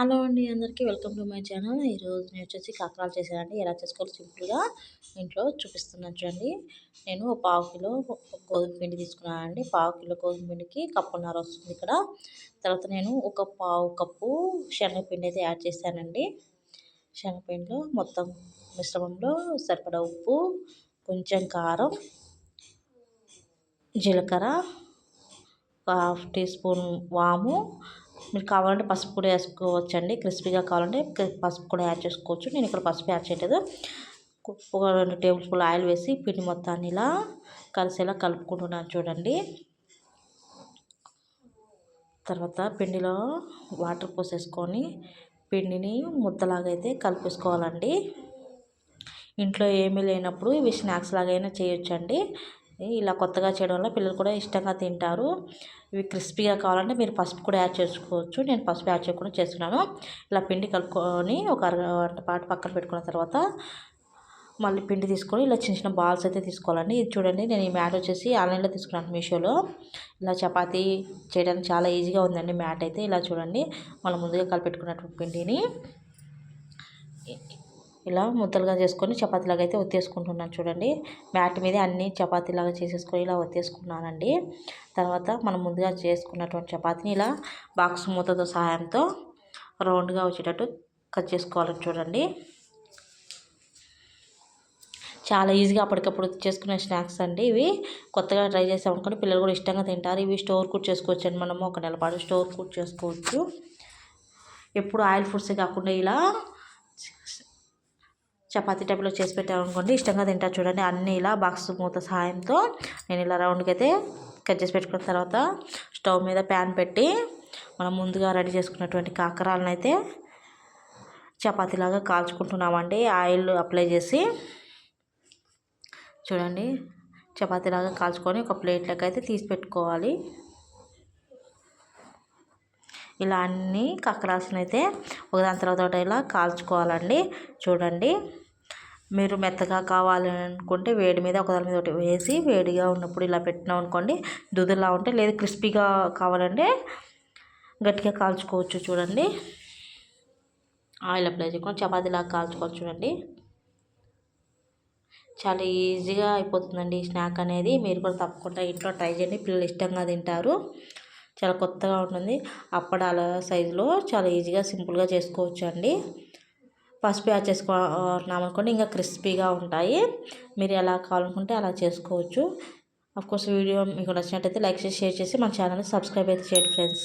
Hello అండి అందరికీ welcome to my channel. ఈరోజు నేను వచ్చేసి కాకరాలు చేశానండి. ఎలా చేసుకోవాలో సింపుల్గా ఇంట్లో చూపిస్తున్నాను చూడండి. నేను ఒక పావు కిలో గోధుమ పిండి తీసుకున్నానండి. పావు కిలో గోధుమ పిండికి కప్పున్నర వస్తుంది ఇక్కడ. తర్వాత నేను ఒక పావు కప్పు శనగపిండి అయితే యాడ్ చేశానండి. శనగపిండిలో మొత్తం మిశ్రమంలో సరిపడా ఉప్పు, కొంచెం కారం, జీలకర్ర, ఒక హాఫ్ టీ స్పూన్ వాము, మీరు కావాలంటే పసుపు కూడా వేసుకోవచ్చండి. క్రిస్పీగా కావాలంటే పసుపు కూడా యాడ్ చేసుకోవచ్చు. నేను ఇక్కడ పసుపు యాడ్ చేయలేదు. ఒక 2 టేబుల్ స్పూన్లు ఆయిల్ వేసి పిండి మొత్తాన్ని ఇలా కలిసేలా కలుపుకుంటున్నాను చూడండి. తర్వాత పిండిలో వాటర్ పోసేసుకొని పిండిని ముద్దలాగా అయితే కలిపేసుకోవాలండి. ఇంట్లో ఏమీ లేనప్పుడు ఇవి స్నాక్స్ లాగైనా చేయొచ్చండి. ఇలా కొత్తగా చేయడం వల్ల పిల్లలు కూడా ఇష్టంగా తింటారు. ఇవి క్రిస్పీగా కావాలంటే మీరు పసుపు కూడా యాడ్ చేసుకోవచ్చు. నేను పసుపు యాడ్ చేయకుండా చేస్తున్నాను. ఇలా పిండి కలుపుకొని ఒక అరగంట పాటు పక్కన పెట్టుకున్న తర్వాత మళ్ళీ పిండి తీసుకొని ఇలా చిన్న చిన్న బాల్స్ అయితే తీసుకోవాలండి. ఇది చూడండి, నేను ఈ మ్యాట్ వచ్చేసి ఆన్లైన్లో తీసుకున్నాను మీషోలో. ఇలా చపాతీ చేయడానికి చాలా ఈజీగా ఉందండి మ్యాట్ అయితే. ఇలా చూడండి, మనం ముందుగా కలిపెట్టుకున్నటువంటి పిండిని ఇలా ముద్దలుగా చేసుకొని చపాతీలాగా అయితే ఒత్తేసుకుంటున్నాను చూడండి. మ్యాట్ మీద అన్ని చపాతీలాగా చేసేసుకొని ఇలా ఒత్తేసుకున్నానండి. తర్వాత మనం ముందుగా చేసుకున్నటువంటి చపాతీని ఇలా బాక్స్ మూతతో సహాయంతో రౌండ్గా వచ్చేటట్టు కట్ చేసుకోవాలని చూడండి. చాలా ఈజీగా అప్పటికప్పుడు చేసుకునే స్నాక్స్ అండి ఇవి. కొత్తగా ట్రై చేసామనుకోండి పిల్లలు కూడా ఇష్టంగా తింటారు. ఇవి స్టోర్ కూడా చేసుకోవచ్చు అండి. మనము ఒక నెల పాటు స్టోర్ కూడా చేసుకోవచ్చు. ఎప్పుడు ఆయిల్ ఫుడ్సే కాకుండా ఇలా చపాతీ టైప్లో చేసి పెట్టామనుకోండి ఇష్టంగా తింటారు చూడండి. అన్నీ ఇలా బాక్స్ మూత సహాయంతో నేను ఇలా రౌండ్గా అయితే కట్ చేసి పెట్టుకున్న తర్వాత స్టవ్ మీద ప్యాన్ పెట్టి మనం ముందుగా రెడీ చేసుకున్నటువంటి కాకరాలను అయితే చపాతీలాగా కాల్చుకుంటున్నామండి. ఆయిల్ అప్లై చేసి చూడండి, చపాతీలాగా కాల్చుకొని ఒక ప్లేట్లోకి అయితే తీసి పెట్టుకోవాలి. ఇలా అన్ని కాకరాలను అయితే ఒకదాని తర్వాత ఒకటి ఇలా కాల్చుకోవాలండి. చూడండి, మీరు మెత్తగా కావాలనుకుంటే వేడి మీద ఒకదాని మీద ఒకటి వేసి వేడిగా ఉన్నప్పుడు ఇలా పెట్టినాం అనుకోండి దుద్దులా ఉంటే, లేదు క్రిస్పీగా కావాలంటే గట్టిగా కాల్చుకోవచ్చు. చూడండి, ఆయిల్ అప్లై చేసుకొని చపాతీలాగా కాల్చుకోవచ్చు. చూడండి, చాలా ఈజీగా అయిపోతుందండి ఈ స్నాక్ అనేది. మీరు కూడా తప్పకుండా ఇంట్లో ట్రై చేయండి. పిల్లలు ఇష్టంగా తింటారు. చాలా కొత్తగా ఉంటుంది. అప్పడాల సైజులో చాలా ఈజీగా సింపుల్గా చేసుకోవచ్చు అండి. పసుపు యాడ్ చేసుకున్నామనుకోండి ఇంకా క్రిస్పీగా ఉంటాయి. మీరు ఎలా కావాలనుకుంటే అలా చేసుకోవచ్చు. అఫ్కోర్స్ వీడియో మీకు నచ్చినట్టయితే లైక్ చేసి షేర్ చేసి మన ఛానల్ని సబ్స్క్రైబ్ అయితే చేయండి ఫ్రెండ్స్.